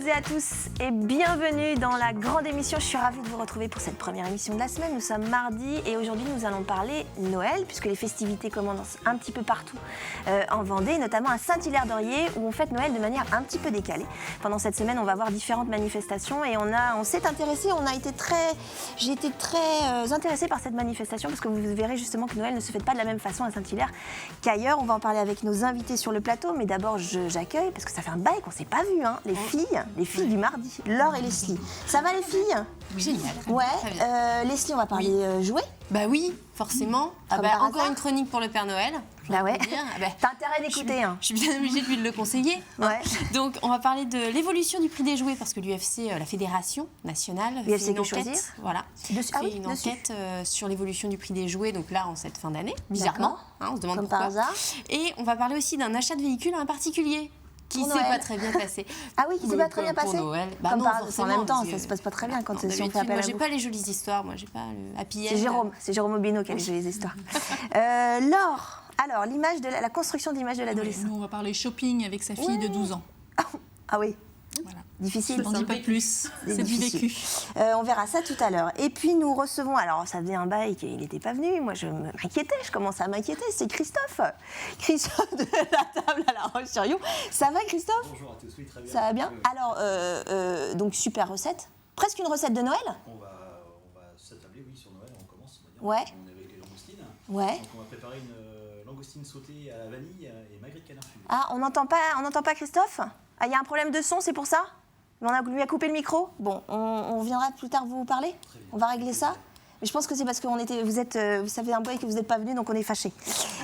toutes et à tous et bienvenue dans la grande émission. Je suis ravie de vous retrouver pour cette première émission de la semaine. Nous sommes mardi et aujourd'hui nous allons parler Noël puisque les festivités commencent un petit peu partout en Vendée, notamment à Saint-Hilaire-d'Oriez où on fête Noël de manière un petit peu décalée. Pendant cette semaine, on va voir différentes manifestations et on s'est intéressé, j'ai été très intéressée par cette manifestation parce que vous verrez justement que Noël ne se fête pas de la même façon à Saint-Hilaire qu'ailleurs. On va en parler avec nos invités sur le plateau, mais d'abord j'accueille parce que ça fait un bail qu'on ne s'est pas vu, hein, les filles du mardi, Laure et Leslie. Ça va les filles? Oui, génial. Ouais, Leslie, on va parler jouets. Bah oui, forcément. Encore une chronique pour le Père Noël. Bah ouais. T'as intérêt d'écouter. Je suis bien obligée de lui le conseiller. Ouais. Donc on va parler de l'évolution du prix des jouets parce que l'UFC, la Fédération nationale, fait une enquête. Voilà. Fait une enquête sur l'évolution du prix des jouets. Donc là, en cette fin d'année, bizarrement, on se demande comme pourquoi. par hasard. Et on va parler aussi d'un achat de véhicule à un particulier. Qui s'est pas très bien passé. Ah oui, qui s'est pas très bien passé. Noël. Comme non, en même temps, ça se passe pas très bien quand si on fait appel à vous. Moi, j'ai pas les jolies histoires. Moi, j'ai pas le happy end. C'est Jérôme Aubineau qui a les jolies histoires. Laure, alors l'image de la construction de l'image de l'adolescent. Nous, on va parler shopping avec sa fille de 12 ans. Ah oui. Voilà. Difficile. On n'en dit pas plus. C'est du vécu. On verra ça tout à l'heure. Et puis nous recevons, alors ça faisait un bail qu'il n'était pas venu, moi je m'inquiétais, je commençais à m'inquiéter, c'est Christophe de la table à La Roche-sur-Yon. Ça va Christophe? Bonjour à tous, oui très bien. Ça va bien? Alors, donc super recette, presque une recette de Noël? On va s'attabler, oui, sur Noël, on commence, on va dire. Ouais. On est avec les langoustines. Ouais. Donc on va préparer une langoustine sautée à la vanille et magret de canard fumé. Ah, on n'entend pas Christophe? Ah, il y a un problème de son, c'est pour ça? Lui a coupé le micro. Bon, on viendra plus tard vous parler. On va régler ça. Mais je pense que c'est parce que vous savez un bail que vous n'êtes pas venu, donc on est fâchés.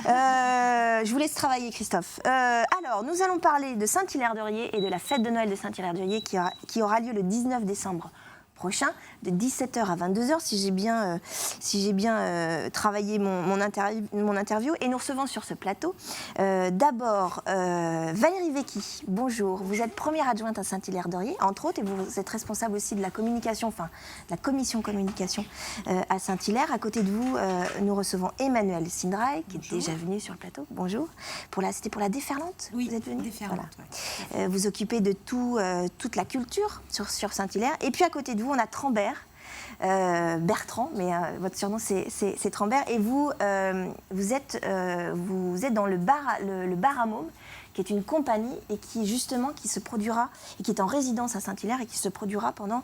Je vous laisse travailler, Christophe. Alors, nous allons parler de Saint-Hilaire-d'Oriez et de la fête de Noël de Saint-Hilaire-d'Oriez qui aura lieu le 19 décembre prochain, de 17h à 22h, si j'ai bien travaillé mon interview. Et nous recevons sur ce plateau d'abord Valérie Vecchi. Bonjour, vous êtes première adjointe à Saint-Hilaire-d'Oriez, entre autres, et vous êtes responsable aussi de la communication, de la commission communication à Saint-Hilaire. À côté de vous, nous recevons Emmanuel Sindrail, qui est déjà venu sur le plateau. Bonjour. C'était pour la déferlante? Oui, vous êtes venu? déferlante. Voilà. Vous occupez de toute la culture sur Saint-Hilaire. Et puis à côté de vous, on a Trambert, Bertrand, mais votre surnom c'est Trambert, et vous êtes dans le bar à Môme, qui est une compagnie et qui se produira, et qui est en résidence à Saint-Hilaire et qui se produira pendant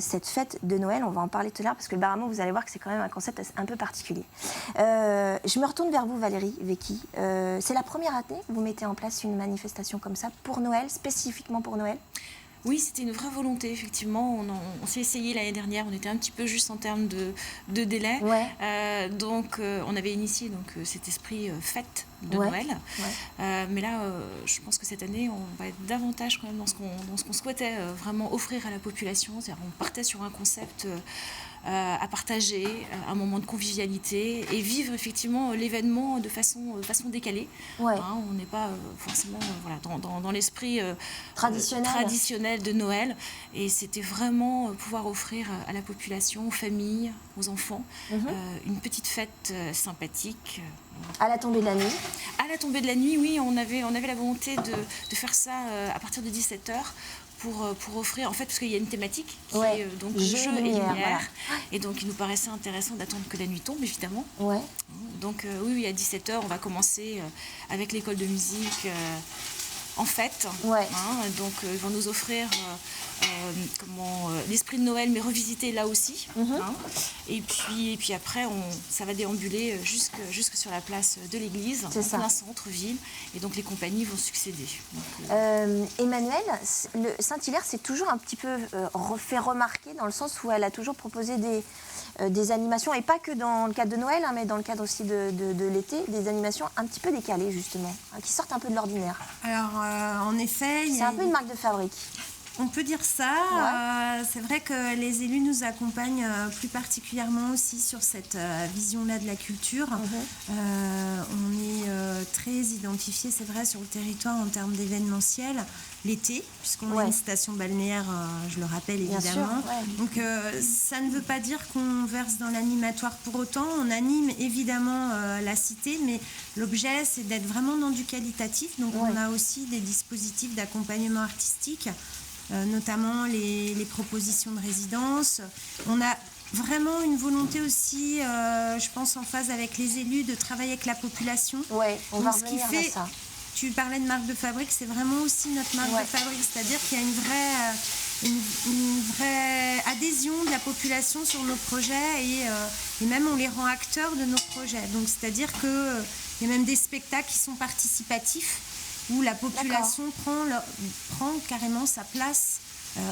cette fête de Noël. On va en parler tout à l'heure parce que le bar à Môme, vous allez voir que c'est quand même un concept un peu particulier. Je me retourne vers vous, Valérie Vecchi. C'est la première année que vous mettez en place une manifestation comme ça pour Noël, spécifiquement pour Noël? Oui, c'était une vraie volonté, effectivement. On s'est essayé l'année dernière, on était un petit peu juste en termes de délai. Ouais. Donc, on avait initié cet esprit fête de Noël. Ouais. Mais là, je pense que cette année, on va être davantage quand même dans ce qu'on souhaitait vraiment offrir à la population. C'est-à-dire, on partait sur un concept à partager, un moment de convivialité et vivre effectivement l'événement de façon décalée. Ouais. On n'est pas forcément dans l'esprit traditionnel de Noël, et c'était vraiment pouvoir offrir à la population, aux familles, aux enfants, une petite fête sympathique. À la tombée de la nuit? À la tombée de la nuit, oui, on avait la volonté de faire ça à partir de 17h. Pour offrir, en fait, parce qu'il y a une thématique qui est donc jeu et lumière. Voilà. Et donc, il nous paraissait intéressant d'attendre que la nuit tombe, évidemment. Ouais. Donc, oui, à 17h, on va commencer avec l'école de musique en fête. Ouais. Donc, ils vont nous offrir l'esprit de Noël, mais revisité là aussi. Et puis après, ça va déambuler jusque sur la place de l'église, en plein centre-ville. Et donc, les compagnies vont succéder. Emmanuel, Saint-Hilaire s'est toujours un petit peu fait remarquer dans le sens où elle a toujours proposé des animations, et pas que dans le cadre de Noël, mais dans le cadre aussi de l'été, des animations un petit peu décalées, justement, qui sortent un peu de l'ordinaire. Alors, en effet... C'est un peu une marque de fabrique. On peut dire ça. Ouais. C'est vrai que les élus nous accompagnent plus particulièrement aussi sur cette vision-là de la culture. On est très identifié, c'est vrai, sur le territoire en termes d'événementiel. L'été, puisqu'on est une station balnéaire, je le rappelle évidemment. Bien sûr, ouais. Donc ça ne veut pas dire qu'on verse dans l'animatoire pour autant. On anime évidemment la cité, mais l'objet c'est d'être vraiment dans du qualitatif. Donc on a aussi des dispositifs d'accompagnement artistique notamment les propositions de résidence. On a vraiment une volonté aussi, je pense, en phase avec les élus, de travailler avec la population. Oui, on va revenir à ça. Tu parlais de marque de fabrique, c'est vraiment aussi notre marque de fabrique, c'est-à-dire qu'il y a une vraie adhésion de la population sur nos projets et même on les rend acteurs de nos projets. Donc c'est-à-dire qu'il y a même des spectacles qui sont participatifs où la population prend carrément sa place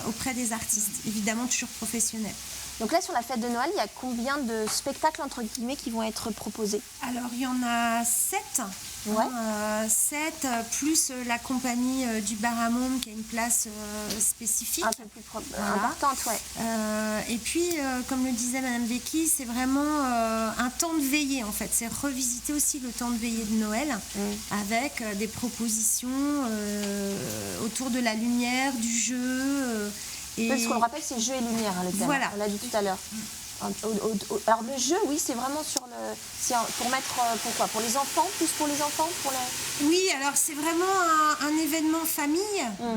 auprès des artistes, évidemment toujours professionnels. Donc là, sur la fête de Noël, il y a combien de spectacles, entre guillemets, qui vont être proposés? Alors, il y en a 7. Ouais. 7, plus la compagnie du Bar à Môme, qui a une place spécifique. Un peu plus importante, ouais. Et puis, comme le disait Madame Becky, c'est vraiment un temps de veillée, en fait. C'est revisiter aussi le temps de veillée de Noël, avec des propositions autour de la lumière, du jeu... Parce qu'on rappelle, c'est jeu et lumière, le thème. Voilà. On l'a dit tout à l'heure. Alors le jeu, oui, c'est vraiment pour mettre, pourquoi? Pour les enfants, plus pour les enfants Oui, alors c'est vraiment un événement famille,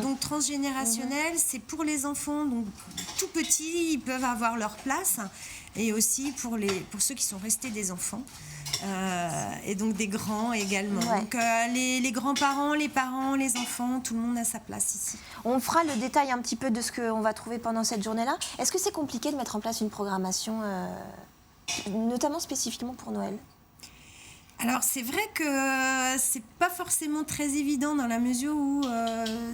donc transgénérationnel. C'est pour les enfants, donc tout petits, ils peuvent avoir leur place. Et aussi pour ceux qui sont restés des enfants. Et donc des grands également. Ouais. Donc les grands-parents, les parents, les enfants, tout le monde a sa place ici. On fera le détail un petit peu de ce qu'on va trouver pendant cette journée-là. Est-ce que c'est compliqué de mettre en place une programmation, notamment spécifiquement pour Noël? Alors c'est vrai que c'est pas forcément très évident dans la mesure où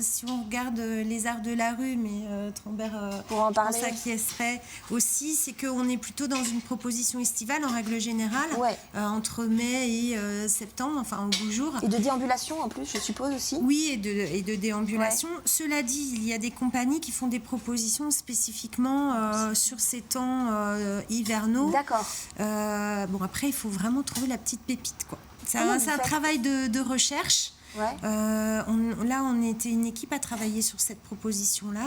si on regarde les arts de la rue, mais Trambert pour en parler, s'acquiescerait aussi, c'est qu'on est plutôt dans une proposition estivale en règle générale, entre mai et septembre, enfin au beau jour. Et de déambulation en plus, je suppose aussi. Oui, et de déambulation. Ouais. Cela dit, il y a des compagnies qui font des propositions spécifiquement sur ces temps hivernaux. D'accord. Bon après, il faut vraiment trouver la petite pépite. C'est un travail de recherche. Ouais. On était une équipe à travailler sur cette proposition-là.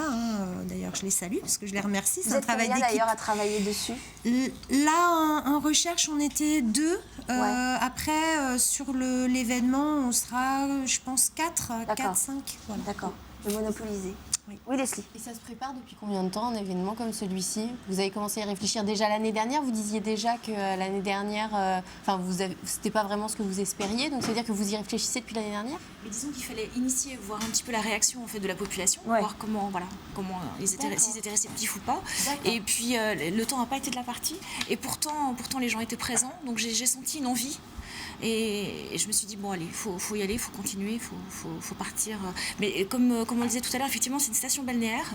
D'ailleurs, je les salue parce que je les remercie. C'est un travail d'équipe. D'ailleurs à travailler dessus. Là, en recherche, on était 2. Après, sur l'événement, on sera, je pense, 4, 5. Voilà. D'accord. De monopoliser. Oui, Leslie. Et ça se prépare depuis combien de temps, un événement comme celui-ci? Vous avez commencé à y réfléchir déjà l'année dernière. Vous disiez déjà que l'année dernière, c'était pas vraiment ce que vous espériez. Donc, ça veut dire que vous y réfléchissez depuis l'année dernière? Mais disons qu'il fallait initier, voir un petit peu la réaction en fait, de la population, voir comment s'ils étaient réceptifs ou pas. Et puis, le temps n'a pas été de la partie. Et pourtant les gens étaient présents. Donc, j'ai senti une envie. Et je me suis dit, bon, allez, faut y aller, il faut continuer, il faut partir. Mais comme on le disait tout à l'heure, effectivement, c'est une station balnéaire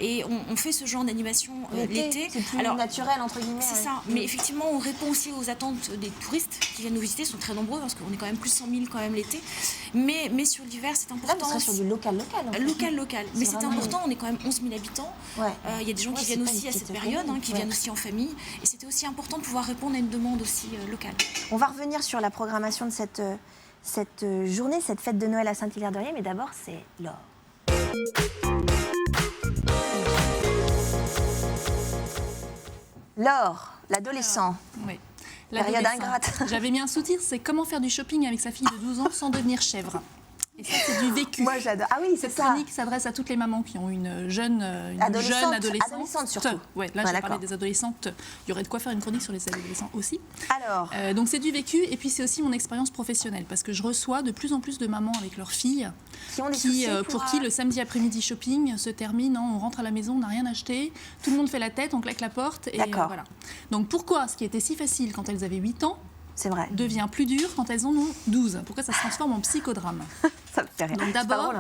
et on fait ce genre d'animation l'été. C'est plus naturel, entre guillemets. C'est ça. Mais effectivement, on répond aussi aux attentes des touristes qui viennent nous visiter. Ils sont très nombreux parce qu'on est quand même plus de 100 000 quand même l'été. Mais sur l'hiver, c'est important. Là, on serait sur du local. Local. Mais c'est important, on est quand même 11 000 habitants. Il y a des gens qui viennent aussi à cette période, qui viennent aussi en famille. Et c'était aussi important de pouvoir répondre à une demande aussi locale. On va revenir sur la programmation de cette journée, cette fête de Noël à Saint-Hilaire-de-Riez, mais d'abord, c'est Laure. Laure, l'adolescent. Oui. Période ingrate. J'avais mis un sous-titre, c'est comment faire du shopping avec sa fille de 12 ans sans devenir chèvre. Et ça, c'est du vécu. Moi, j'adore. Ah oui, c'est Cette ça. chronique s'adresse à toutes les mamans qui ont une jeune adolescente. Adolescente surtout. Ouais, là, j'ai parlé des adolescentes. Il y aurait de quoi faire une chronique sur les adolescents aussi. Alors. Donc, c'est du vécu. Et puis, c'est aussi mon expérience professionnelle. Parce que je reçois de plus en plus de mamans avec leurs filles pour qui le samedi après-midi shopping se termine. On rentre à la maison, on n'a rien acheté. Tout le monde fait la tête, on claque la porte. Et voilà. Donc, pourquoi ce qui était si facile quand elles avaient 8 ans devient plus dur quand elles en ont 12? Pourquoi ça se transforme en psychodrame? Ça me fait rire. Donc d'abord,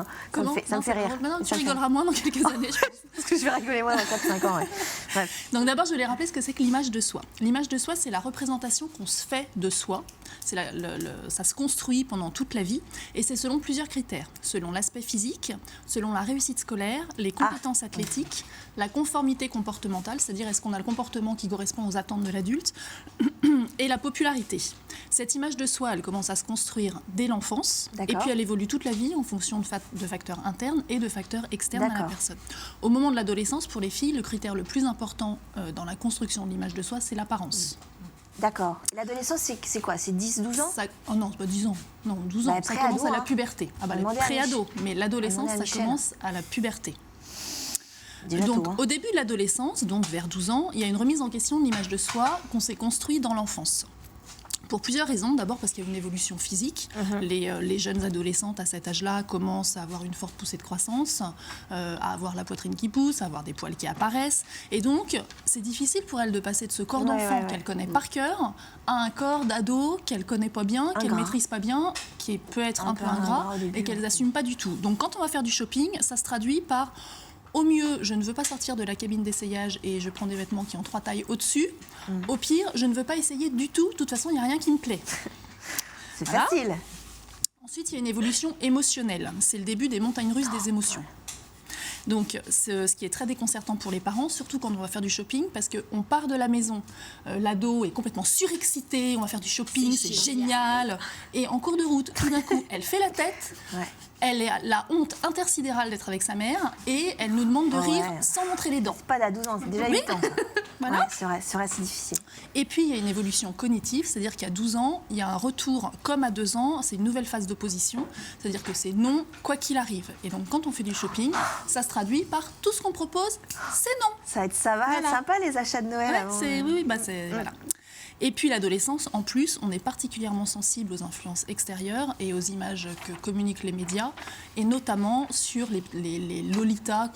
ça me fait rire. Maintenant, tu rigoleras moins dans quelques années. Parce que je vais rigoler moins dans 4-5 ans. Ouais. Bref. Donc d'abord, je voulais rappeler ce que c'est que l'image de soi. L'image de soi, c'est la représentation qu'on se fait de soi. Ça se construit pendant toute la vie et c'est selon plusieurs critères. Selon l'aspect physique, selon la réussite scolaire, les compétences athlétiques, la conformité comportementale, c'est-à-dire est-ce qu'on a le comportement qui correspond aux attentes de l'adulte, et la popularité. Cette image de soi, elle commence à se construire dès l'enfance et puis elle évolue toute la vie en fonction de facteurs internes et de facteurs externes à la personne. Au moment de l'adolescence, pour les filles, le critère le plus important dans la construction de l'image de soi, c'est l'apparence. D'accord. L'adolescence, c'est quoi? C'est 10-12 ans? Oh non, c'est pas 10 ans. Non, 12 ans. Ça commence à la puberté. Pré-ado. Mais l'adolescence, ça commence à la puberté. Donc, au début de l'adolescence, donc vers 12 ans, il y a une remise en question de l'image de soi qu'on s'est construit dans l'enfance. Pour plusieurs raisons. D'abord parce qu'il y a une évolution physique. Les jeunes adolescentes à cet âge-là commencent à avoir une forte poussée de croissance, à avoir la poitrine qui pousse, à avoir des poils qui apparaissent. Et donc, c'est difficile pour elles de passer de ce corps d'enfant qu'elle connaît par cœur à un corps d'ado qu'elle ne connaît pas bien, qu'elle ne maîtrise pas bien, qui peut être un peu ingrat et qu'elles n'assument pas du tout. Donc, quand on va faire du shopping, ça se traduit par... Au mieux, je ne veux pas sortir de la cabine d'essayage et je prends des vêtements qui ont 3 tailles au-dessus. Au pire, je ne veux pas essayer du tout. De toute façon, il n'y a rien qui me plaît. C'est facile. Ensuite, il y a une évolution émotionnelle. C'est le début des montagnes russes des émotions. Donc, ce qui est très déconcertant pour les parents, surtout quand on va faire du shopping, parce qu'on part de la maison, l'ado est complètement surexcité, on va faire du shopping, c'est génial. Et en cours de route, tout d'un coup, elle fait la tête. Elle a la honte intersidérale d'être avec sa mère et elle nous demande de rire sans montrer les dents. C'est pas d'à 12 ans, c'est déjà 8 ans. Voilà. C'est vrai, c'est difficile. Et puis, il y a une évolution cognitive, c'est-à-dire qu'à 12 ans, il y a un retour comme à 2 ans, c'est une nouvelle phase d'opposition, c'est-à-dire que c'est non, quoi qu'il arrive. Et donc, quand on fait du shopping, ça se traduit par tout ce qu'on propose, c'est non. Ça va être sympa les achats de Noël. Avant. Voilà. Et puis l'adolescence, en plus, on est particulièrement sensible aux influences extérieures et aux images que communiquent les médias, et notamment sur les lolitas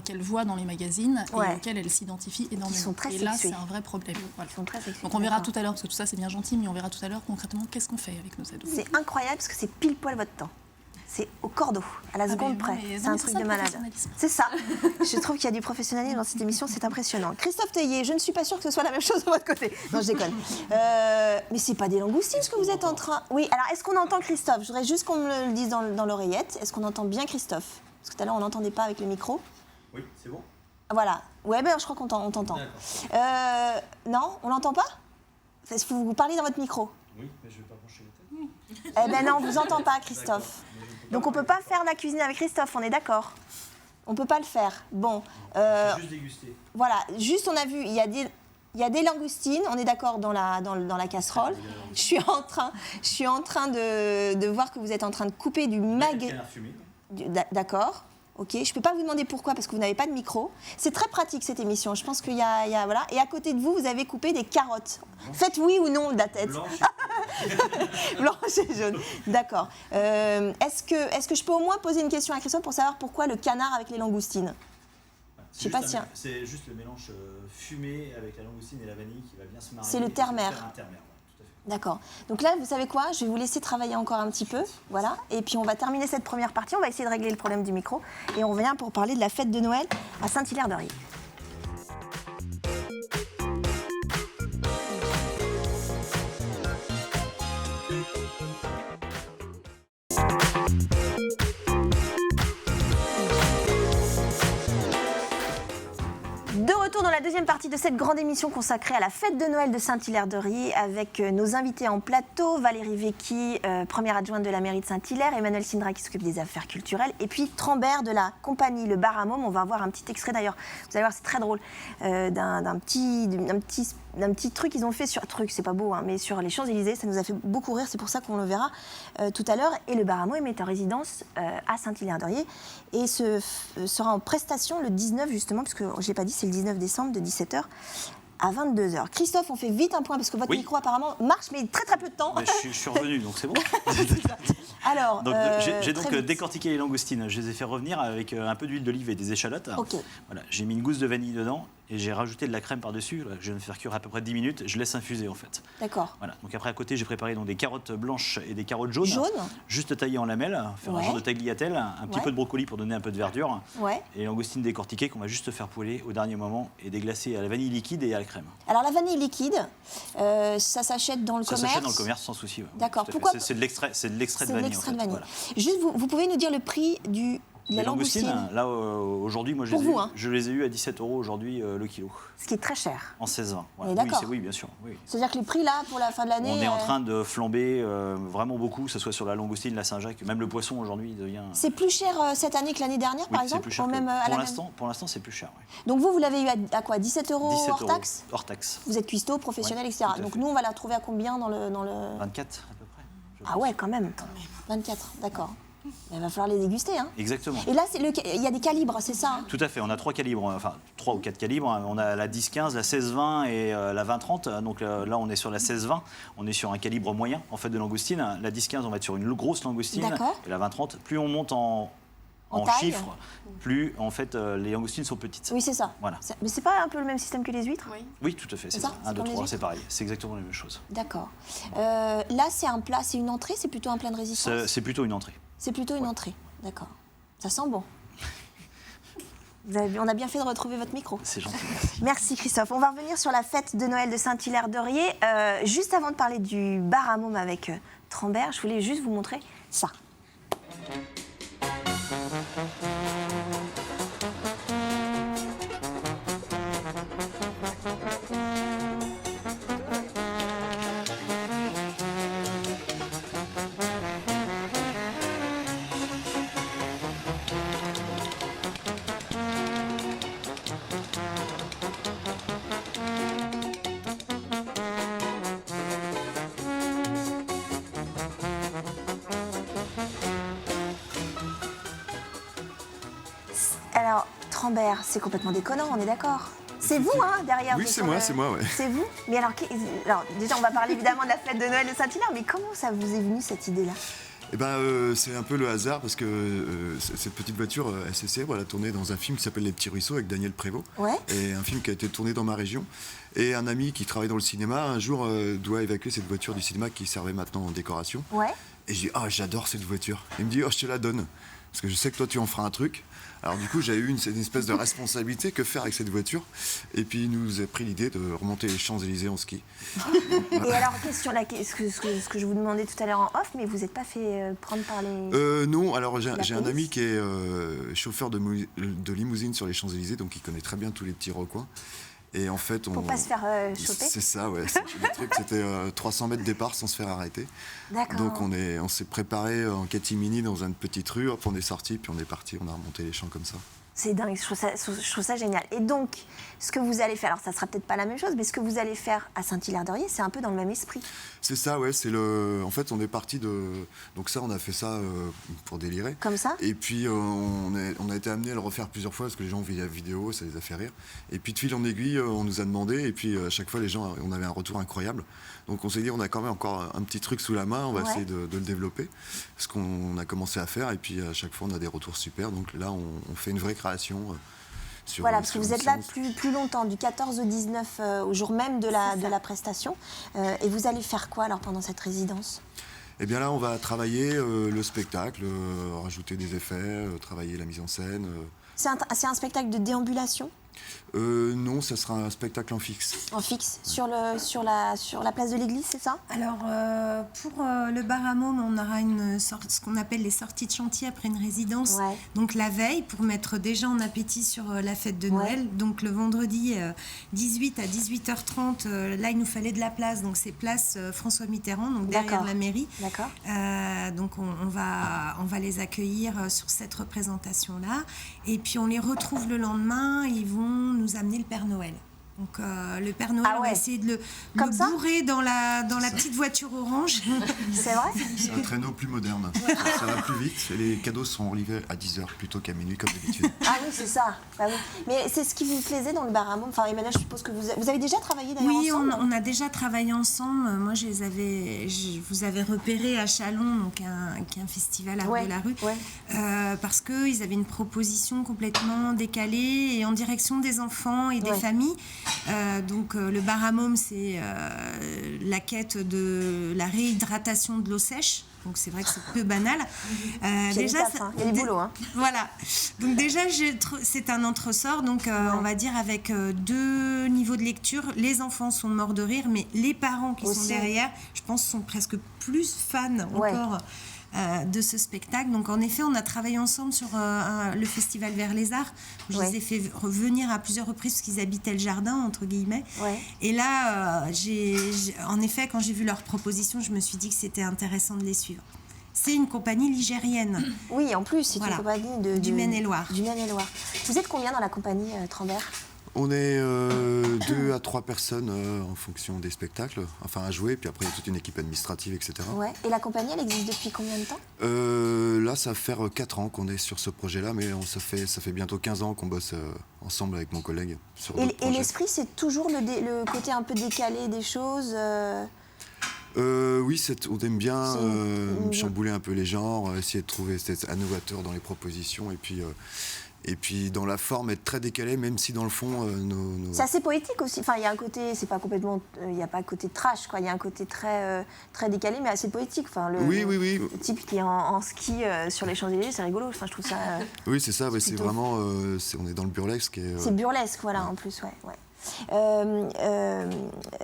qu'elle voit dans les magazines et auxquelles elle s'identifie énormément. Ils sont très et là, sexués. c'est un vrai problème. Voilà. Ils sont très sexués. Donc on verra tout à l'heure, parce que tout ça c'est bien gentil, mais on verra tout à l'heure concrètement qu'est-ce qu'on fait avec nos ados. C'est incroyable parce que c'est pile poil votre temps. C'est au cordeau, à la seconde près. C'est un truc de malade. C'est ça. Je trouve qu'il y a du professionnalisme dans cette émission, c'est impressionnant. Christophe Tellier, je ne suis pas sûre que ce soit la même chose de votre côté. Non, je déconne. Mais c'est pas des langoustines ce que vous êtes en train... Oui, alors est-ce qu'on entend Christophe? Je voudrais juste qu'on me le dise dans l'oreillette. Est-ce qu'on entend bien Christophe? Parce que tout à l'heure, on n'entendait pas avec le micro. Oui, c'est bon. Voilà. Ouais, ben je crois qu'on t'entend. Non, on l'entend pas? Est-ce que vous parlez dans votre micro? Oui, mais je ne vais pas brancher le tête. Eh ben non, on vous entend pas, Christophe. Donc on peut pas faire la cuisine avec Christophe, on est d'accord? On peut pas le faire. Bon. Juste déguster. Voilà, juste on a vu, il y a des langoustines, on est d'accord dans la casserole. Je suis en train de voir que vous êtes en train de couper du magret. D'accord. Ok, je ne peux pas vous demander pourquoi parce que vous n'avez pas de micro. C'est très pratique cette émission. Je pense qu'il y a voilà. Et à côté de vous, vous avez coupé des carottes. Faites oui ou non de la tête. Blanche et jaune. D'accord. Est-ce que je peux au moins poser une question à Christophe pour savoir pourquoi le canard avec les langoustines? Je sais pas si. C'est juste le mélange fumé avec la langoustine et la vanille qui va bien se marier. C'est le terre-mer. D'accord. Donc là, vous savez quoi? Je vais vous laisser travailler encore un petit peu. Voilà. Et puis, on va terminer cette première partie. On va essayer de régler le problème du micro. Et on revient pour parler de la fête de Noël à Saint-Hilaire-de-Riez. De retour dans la deuxième partie de cette grande émission consacrée à la fête de Noël de Saint-Hilaire-de-Riez avec nos invités en plateau, Valérie Vecchi, première adjointe de la mairie de Saint-Hilaire, Emmanuel Sindra qui s'occupe des affaires culturelles et puis Trambert de la compagnie Le Bar à Môme. On va voir un petit extrait d'ailleurs, vous allez voir c'est très drôle, d'un petit truc qu'ils ont fait sur... Truc, c'est pas beau, hein, mais sur les Champs-Élysées, ça nous a fait beaucoup rire, c'est pour ça qu'on le verra tout à l'heure. Et le Bar à Môme est en résidence à Saint-Hilaire-de-Riez et sera en prestation le 19 justement, puisque je l'ai pas dit, c'est le 19 décembre de 17h à 22h. Christophe, on fait vite un point parce que votre micro apparemment marche, mais très peu de temps. Je suis revenu, donc c'est bon. Alors, j'ai donc décortiqué les langoustines. Je les ai fait revenir avec un peu d'huile d'olive et des échalotes. Ok. Voilà, j'ai mis une gousse de vanille dedans et j'ai rajouté de la crème par-dessus. Je vais me faire cuire à peu près 10 minutes. Je laisse infuser en fait. D'accord. Voilà. Donc après à côté, j'ai préparé donc, des carottes blanches et des carottes jaunes. Juste taillées en lamelles, faire un genre de tagliatelle, un petit peu de brocoli pour donner un peu de verdure. Ouais. Et les langoustines décortiquées qu'on va juste faire poêler au dernier moment et déglacer à la vanille liquide et à la crème. Alors la vanille liquide, ça s'achète dans le commerce? Ça s'achète dans le commerce sans souci. Ouais. D'accord. Pourquoi? C'est de l'extrait de vanille. En fait. Voilà. Juste, vous pouvez nous dire le prix de la langoustine? Là, aujourd'hui, moi, je les ai eu à 17 € aujourd'hui le kilo. Ce qui est très cher. En 16 ans. Voilà. D'accord. Oui, bien sûr. Oui. C'est-à-dire que les prix, là, pour la fin de l'année... On est en train de flamber vraiment beaucoup, que ce soit sur la langoustine, la Saint-Jacques, même le poisson, aujourd'hui, devient... C'est plus cher cette année que l'année dernière, par exemple? Plus cher pour l'instant, c'est plus cher. Oui. Donc vous l'avez eu à quoi? 17 € hors taxe? Hors taxe. Vous êtes cuistot, professionnel, etc. Donc nous, on va la retrouver à combien dans le... 24, à peu près. Ah ouais, quand même. 24, d'accord. Il va falloir les déguster. Hein. Exactement. Et là, il y a des calibres, c'est ça hein? Tout à fait, on a 3 calibres, enfin 3 ou 4 calibres. On a la 10-15, la 16-20 et la 20-30. Donc là, on est sur la 16-20. On est sur un calibre moyen en fait de langoustine. La 10-15, on va être sur une grosse langoustine. Et la 20-30, plus on monte en chiffres, plus en fait les langoustines sont petites. Oui, c'est ça. Voilà. Mais c'est pas un peu le même système que les huîtres? Oui, tout à fait. C'est ça. 1, 2, 3, c'est pareil. C'est exactement la même chose. D'accord. Là, c'est un plat, c'est une entrée, c'est plutôt un plat de résistance? C'est plutôt une entrée. C'est plutôt une entrée. D'accord. Ça sent bon. On a bien fait de retrouver votre micro. C'est gentil, merci. Merci Christophe. On va revenir sur la fête de Noël de Saint-Hilaire-d'Orier. Juste avant de parler du bar à môme avec Trambert, je voulais juste vous montrer ça. Alors, Trambert, c'est complètement déconnant, on est d'accord? C'est vous, hein, derrière? Oui, c'est moi, ouais. C'est vous? Mais alors, déjà, on va parler évidemment de la fête de Noël de Saint-Hilaire, mais comment ça vous est venu, cette idée-là? Eh ben, c'est un peu le hasard, parce que cette petite voiture assez célèbre, elle a tourné dans un film qui s'appelle Les Petits Ruisseaux, avec Daniel Prévost. Ouais. Et un film qui a été tourné dans ma région. Et un ami qui travaille dans le cinéma, un jour, doit évacuer cette voiture du cinéma qui servait maintenant en décoration. Ouais. Et je dis, j'adore cette voiture. Il me dit, je te la donne. Parce que je sais que toi, tu en feras un truc. Alors du coup, j'avais eu une espèce de responsabilité, que faire avec cette voiture. Et puis, il nous a pris l'idée de remonter les Champs-Élysées en ski. Et alors, question, ce que je vous demandais tout à l'heure en off, mais vous n'êtes pas fait prendre par les... Non, alors j'ai un ami qui est chauffeur de limousine sur les Champs-Élysées, donc il connaît très bien tous les petits recoins. Et en fait, Pour pas se faire choper. C'est ça, ouais. Le truc, c'était 300 mètres départ sans se faire arrêter. D'accord. Donc on s'est préparé en catimini dans une petite rue, hop, on est sorti, puis on est parti, on a remonté les champs comme ça. C'est dingue, je trouve ça génial. Et donc, ce que vous allez faire, alors ça sera peut-être pas la même chose, mais ce que vous allez faire à Saint-Hilaire-d'Orier, c'est un peu dans le même esprit. C'est ça, ouais. En fait, on est parti de... Donc ça, on a fait ça pour délirer. Comme ça? Et puis, on a été amené à le refaire plusieurs fois, parce que les gens ont vu la vidéo, ça les a fait rire. Et puis, de fil en aiguille, on nous a demandé, et puis à chaque fois, les gens, on avait un retour incroyable. Donc on s'est dit, on a quand même encore un petit truc sous la main, on va essayer de le développer. Ce qu'on a commencé à faire, et puis à chaque fois, on a des retours super. Donc là, on fait une vraie création. Voilà, parce que vous êtes là plus longtemps, du 14 au 19, au jour même de la prestation. Et vous allez faire quoi alors pendant cette résidence? Eh bien là, on va travailler le spectacle, rajouter des effets, travailler la mise en scène. C'est un spectacle de déambulation? Non, ça sera un spectacle en fixe. En fixe, sur la place de l'église, c'est ça? Alors, pour le bar à môme, on aura ce qu'on appelle les sorties de chantier après une résidence. Ouais. Donc la veille, pour mettre déjà en appétit sur la fête de Noël. Donc le vendredi 18 à 18h30, là, il nous fallait de la place. Donc c'est place François Mitterrand, donc derrière la mairie. D'accord. Donc on va les accueillir sur cette représentation-là. Et puis on les retrouve le lendemain, ils vont nous amener le Père Noël. Donc le Père Noël, on va essayer de le bourrer dans la petite voiture orange. C'est vrai? C'est un traîneau plus moderne. Ça va plus vite et les cadeaux sont livrés à 10h plutôt qu'à minuit comme d'habitude. Ah oui, c'est ça. Bah oui. Mais c'est ce qui vous plaisait dans le bar à môme. Enfin, Emmanuel, je suppose que vous avez déjà travaillé d'ailleurs ensemble? Oui, on a déjà travaillé ensemble. Moi, je vous avais repéré à Chalon, donc qui est un festival à Art de la Rue, parce qu'ils avaient une proposition complètement décalée et en direction des enfants et des familles. Donc le bar à môme, c'est la quête de la réhydratation de l'eau sèche. Donc c'est vrai que c'est peu banal. Déjà, il y a du boulot. Hein. Voilà. Donc déjà, c'est un entresort. Donc on va dire avec 2 niveaux de lecture. Les enfants sont morts de rire, mais les parents qui sont derrière, je pense, sont presque plus fans encore de ce spectacle. Donc en effet, on a travaillé ensemble sur le festival Vers les Arts. Je les ai fait revenir à plusieurs reprises parce qu'ils habitaient le jardin, entre guillemets. Et là, en effet, quand j'ai vu leur proposition, je me suis dit que c'était intéressant de les suivre. C'est une compagnie ligérienne. Oui, en plus, c'est une compagnie du Maine-et-Loire. Du Maine-et-Loire. Vous êtes combien dans la compagnie, Trambert? On est 2 à 3 personnes en fonction des spectacles, enfin à jouer, puis après il y a toute une équipe administrative, etc. Ouais. Et la compagnie, elle existe depuis combien de temps? Là, ça va faire 4 ans qu'on est sur ce projet-là, mais ça fait bientôt 15 ans qu'on bosse ensemble avec mon collègue sur d'autres projets. Et l'esprit, c'est toujours le côté un peu décalé des choses Oui, on aime bien chambouler un peu les genres, essayer de trouver cet innovateur dans les propositions, et puis dans la forme, être très décalé, même si dans le fond, C'est assez poétique aussi. Enfin, il y a un côté, c'est pas complètement, il n'y a pas un côté trash, quoi. Il y a un côté très décalé, mais assez poétique. Enfin, oui. Le type qui est en ski sur les Champs-Élysées, c'est rigolo. Enfin, je trouve ça. Oui, c'est ça. C'est vraiment, on est dans le burlesque. C'est burlesque, voilà, en plus, ouais.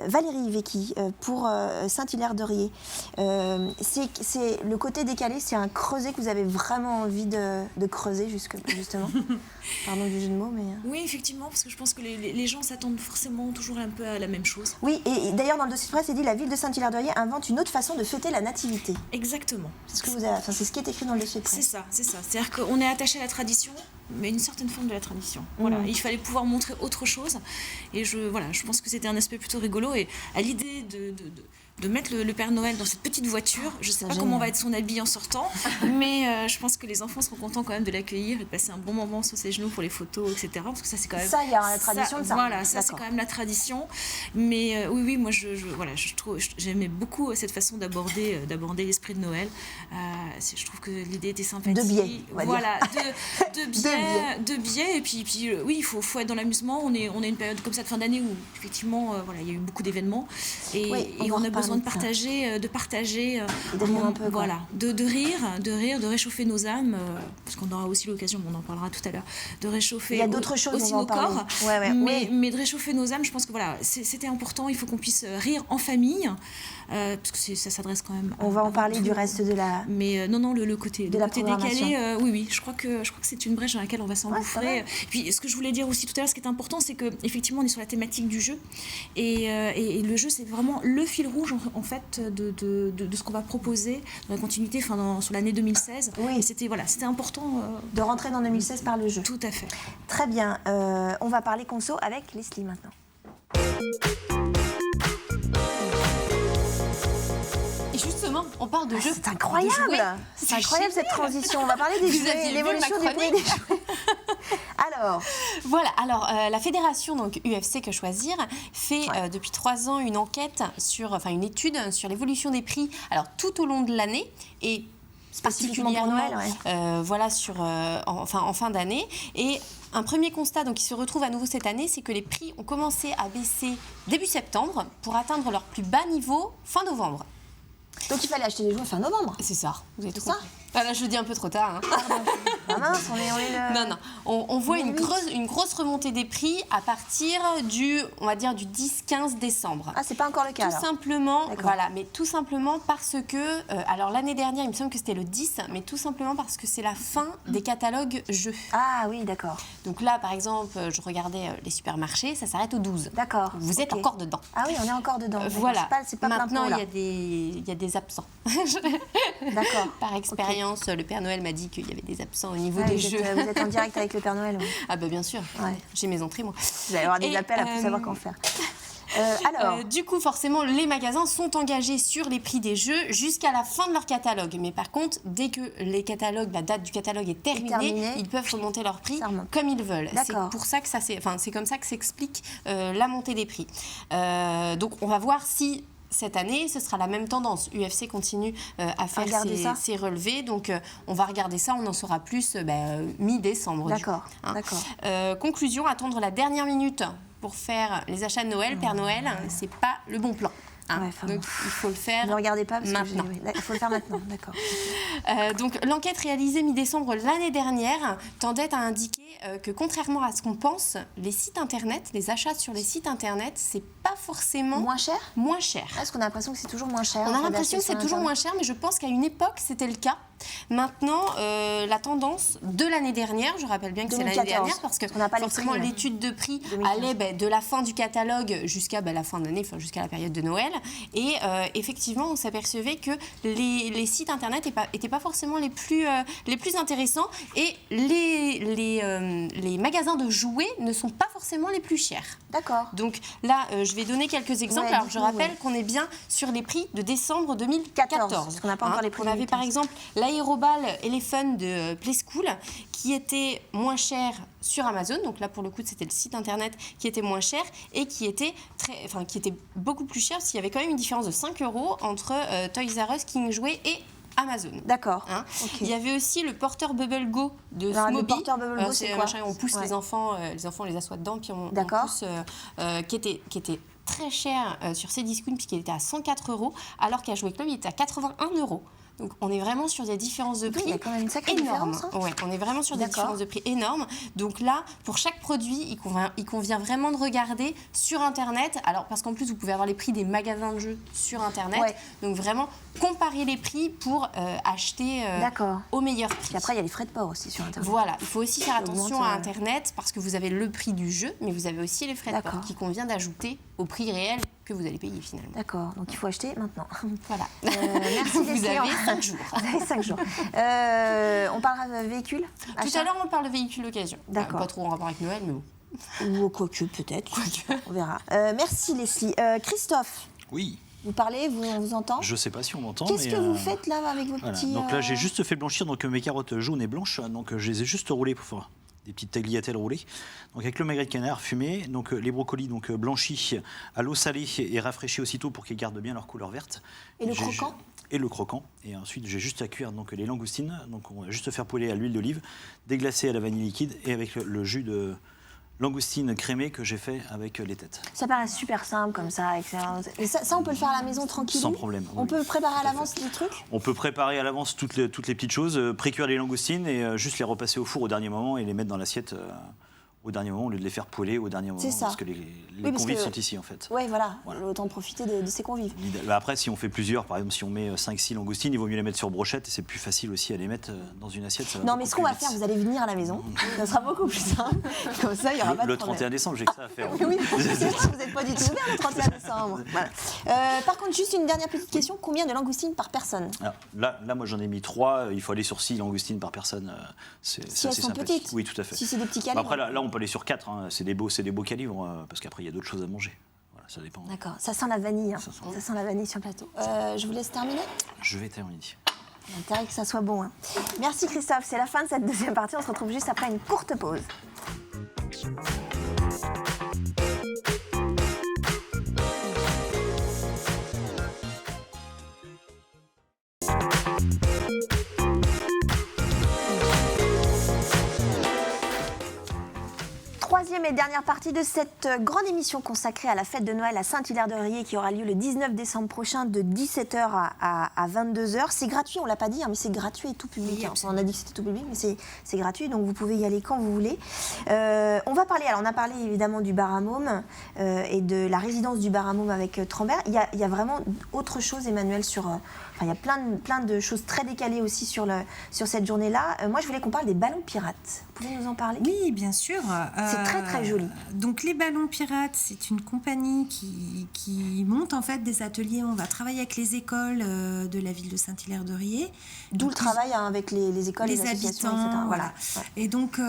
Valérie Vecchi, pour Saint-Hilaire-de-Riez, c'est le côté décalé, c'est un creuset que vous avez vraiment envie de creuser justement. Pardon du jeu de mots, mais... Oui, effectivement, parce que je pense que les gens s'attendent forcément toujours un peu à la même chose. Oui, et d'ailleurs dans le dossier de presse, c'est dit la ville de Saint-Hilaire-de-Riez invente une autre façon de fêter la nativité. Exactement. C'est ce qui est écrit dans le dossier de presse. C'est ça. C'est-à-dire qu'on est attaché à la tradition, mais une certaine forme de la tradition. Voilà, il fallait pouvoir montrer autre chose. Et je pense que c'était un aspect plutôt rigolo. Et à l'idée de mettre le Père Noël dans cette petite voiture, je ne sais pas comment va être son habit en sortant, mais je pense que les enfants seront contents quand même de l'accueillir et de passer un bon moment sur ses genoux pour les photos, etc. Parce que ça, c'est quand même... Ça, il y a la tradition de ça. Voilà, ça, c'est quand même la tradition. Mais oui, moi, j'aimais beaucoup cette façon d'aborder l'esprit de Noël. Je trouve que l'idée était sympathique. De biais, voilà, de biais. Et puis oui, il faut être dans l'amusement. On est une période comme ça de fin d'année où, effectivement, il y a eu beaucoup d'événements. Et on a besoin de partager, un peu, voilà, de rire, de réchauffer nos âmes, parce qu'on aura aussi l'occasion, on en parlera tout à l'heure, de réchauffer il y a d'autres choses, aussi nos corps, mais de réchauffer nos âmes, je pense que voilà, c'était important, il faut qu'on puisse rire en famille, parce que ça s'adresse quand même. On va en parler du reste de la. Mais non, le côté décalé, oui, je crois que c'est une brèche dans laquelle on va s'engouffrer. Puis ce que je voulais dire aussi tout à l'heure, ce qui est important, c'est que effectivement on est sur la thématique du jeu, et le jeu, c'est vraiment le fil rouge en fait de ce qu'on va proposer dans la continuité, sur l'année 2016. Oui. Et c'était important de rentrer dans 2016 par le jeu. Tout à fait. Très bien. On va parler conso avec Leslie maintenant. Et justement, on parle de jeux. C'est incroyable. C'est incroyable cette transition. On va parler des jouets, l'évolution du prix des jouets. Alors, voilà. Alors, la fédération donc UFC Que Choisir fait depuis 3 ans une enquête une étude sur l'évolution des prix. Alors tout au long de l'année et particulièrement Noël, en fin d'année. Et un premier constat qui se retrouve à nouveau cette année, c'est que les prix ont commencé à baisser début septembre pour atteindre leur plus bas niveau fin novembre. Donc il fallait acheter les jouets fin novembre. C'est ça, vous avez tout compris. Là, je le dis un peu trop tard. Mince, on est le... Non. On voit une grosse remontée des prix à partir du 10-15 décembre. Ah, c'est pas encore le cas, Tout simplement, mais tout simplement parce que... alors, l'année dernière, il me semble que c'était le 10, mais tout simplement parce que c'est la fin des catalogues jeux. Ah oui, d'accord. Donc là, par exemple, je regardais les supermarchés, ça s'arrête au 12. D'accord. Vous êtes encore dedans. Ah oui, on est encore dedans. Voilà. C'est pas maintenant, il y a des absents. D'accord. Par expérience, le Père Noël m'a dit qu'il y avait des absents au niveau des jeux. Vous êtes en direct avec le Père Noël. Ah bah bien sûr, j'ai mes entrées moi. Vous allez avoir des appels à plus savoir qu'en faire. Du coup, forcément, les magasins sont engagés sur les prix des jeux jusqu'à la fin de leur catalogue. Mais par contre, dès que la date du catalogue est terminée, ils peuvent remonter leur prix comme ils veulent. C'est pour ça que c'est comme ça que s'explique la montée des prix. Donc, on va voir si cette année, ce sera la même tendance. UFC continue à faire ses relevés. Donc, on va regarder ça. On en saura plus mi-décembre. D'accord. Conclusion, attendre la dernière minute pour faire les achats de Noël, Père Noël, c'est pas le bon plan. Donc, il faut le faire. Ne regardez pas parce maintenant. Il faut le faire maintenant, d'accord. Donc, l'enquête réalisée mi-décembre l'année dernière tendait à indiquer que, contrairement à ce qu'on pense, les sites internet, les achats sur les sites internet, c'est pas forcément moins cher. Moins cher. Parce qu'on a l'impression que c'est toujours moins cher. On a l'impression que c'est toujours moins cher, mais je pense qu'à une époque, c'était le cas. Maintenant, la tendance de l'année dernière, je rappelle bien que c'est l'année dernière, parce que forcément l'étude de prix allait de la fin du catalogue jusqu'à la fin de l'année, enfin jusqu'à la période de Noël. Et effectivement, on s'apercevait que les sites internet n'étaient pas forcément les plus intéressants et les magasins de jouets ne sont pas forcément les plus chers. D'accord. Donc là, je vais donner quelques exemples. Alors je rappelle qu'on est bien sur les prix de décembre 2014. Parce qu'on n'a pas encore les prix. On avait par exemple l'Aérobal Elephant de Playskool qui était moins cher sur Amazon. Donc là, pour le coup, c'était le site internet qui était moins cher et qui était beaucoup plus cher parce qu'il y avait quand même une différence de 5 € entre Toys R Us, King Jouets et Amazon. D'accord. Okay. Il y avait aussi le porteur Bubble Go de Smoby. Le porteur Bubble Go, c'est quoi? On pousse les enfants, on les assoit dedans, puis on pousse, qui était très cher sur Cdiscount puisqu'il était à 104 €, alors qu'à Jouet Club, il était à 81 €. Donc on est vraiment sur des différences de prix il y a quand même une sacrée énormes. Différence, hein. Ouais, on est vraiment sur des différences de prix énormes. Donc là, pour chaque produit, il convient vraiment de regarder sur Internet. Alors parce qu'en plus, vous pouvez avoir les prix des magasins de jeux sur Internet. Ouais. Donc vraiment comparer les prix pour acheter au meilleur prix. Et après, il y a les frais de port aussi sur Internet. Voilà, il faut aussi faire attention à Internet parce que vous avez le prix du jeu, mais vous avez aussi les frais de port qui convient d'ajouter au prix réel que vous allez payer finalement. D'accord, donc il faut acheter maintenant. Voilà. Merci Leslie. Vous avez 5 jours. Vous avez 5 jours. On parlera de véhicule achat. Tout à l'heure, on parle de véhicule d'occasion. D'accord. Pas trop en rapport avec Noël, mais bon. Ou quoique, peut-être. On verra. Merci Leslie. Christophe. Oui. Vous parlez, on vous entend? Je ne sais pas si on m'entend. Qu'est-ce que vous faites là avec vos petits... Donc là, j'ai juste fait blanchir mes carottes jaunes et blanches. Donc je les ai juste roulées pour faire des petites tagliatelles roulées. Donc avec le magret de canard fumé, donc les brocolis blanchis à l'eau salée et rafraîchis aussitôt pour qu'ils gardent bien leur couleur verte. Et le croquant? Et le croquant. Et ensuite, j'ai juste à cuire les langoustines. Donc on va juste faire pouler à l'huile d'olive, déglacer à la vanille liquide et avec le jus de langoustine crémée que j'ai fait avec les têtes. Ça paraît super simple comme ça. Mais ça, on peut le faire à la maison tranquille. Sans problème. On peut préparer à l'avance des trucs? On peut préparer à l'avance toutes les petites choses, pré-cuire les langoustines et juste les repasser au four au dernier moment et les mettre dans l'assiette au dernier moment, au lieu de les faire poêler au dernier moment. C'est ça. Parce que les convives sont ici, en fait. Oui, voilà. Autant profiter de ces convives. Après, si on fait plusieurs, par exemple, si on met 5-6 langoustines, il vaut mieux les mettre sur brochette et c'est plus facile aussi à les mettre dans une assiette. Non, mais ce qu'on va faire, vous allez venir à la maison. Ça sera beaucoup plus simple. Comme ça, il n'y aura pas de problème. Le 31 décembre, j'ai que ça à faire. Oui, vous n'êtes pas du tout ouvert le 31 décembre. Voilà. Par contre, juste une dernière petite question. Combien de langoustines par personne? Alors, là, moi, j'en ai mis 3. Il faut aller sur 6 langoustines par personne. Si elles sont petites? Oui, tout à fait. Si c'est des petits calibres? Après, là, on peut aller sur 4. C'est des beaux calibres, parce qu'après, il y a d'autres choses à manger. Voilà, ça dépend. D'accord, ça sent la vanille. Ça sent la vanille sur le plateau. Je vous laisse terminer. Je vais terminer. Il y a intérêt que ça soit bon. Merci Christophe, c'est la fin de cette deuxième partie. On se retrouve juste après une courte pause. Troisième et dernière partie de cette grande émission consacrée à la fête de Noël à Saint-Hilaire-de-Riez qui aura lieu le 19 décembre prochain de 17h à 22h. C'est gratuit, on ne l'a pas dit, mais c'est gratuit et tout public. On a dit que c'était tout public, mais c'est gratuit, donc vous pouvez y aller quand vous voulez. On va parler, alors on a parlé évidemment du bar à môme et de la résidence du bar à môme avec Trambert. Il y a vraiment autre chose, Emmanuel, il y a plein de choses très décalées aussi sur cette journée-là. Moi, je voulais qu'on parle des ballons pirates. Vous pouvez nous en parler? Oui, bien sûr. C'est très, très joli. Donc, les ballons pirates, c'est une compagnie qui monte en fait des ateliers. On va travailler avec les écoles de la ville de Saint-Hilaire-de-Riez. D'où le travail avec les écoles, les associations, habitants, etc. Voilà. Ouais. Et donc,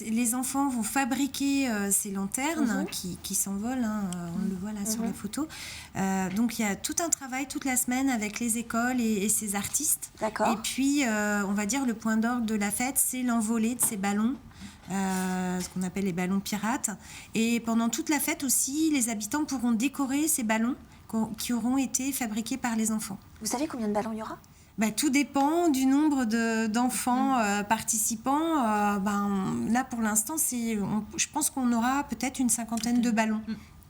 les enfants vont fabriquer ces lanternes qui s'envolent. On le voit là sur la photo. Donc, il y a tout un travail toute la semaine avec les écoles et ces artistes. D'accord. Et puis, on va dire, le point d'orgue de la fête, c'est l'envolée de ces ballons. Ce qu'on appelle les ballons pirates. Et pendant toute la fête aussi, les habitants pourront décorer ces ballons qui auront été fabriqués par les enfants. Vous savez combien de ballons il y aura? Tout dépend du nombre d'enfants participants. Là, pour l'instant, je pense qu'on aura peut-être une 50aine de ballons.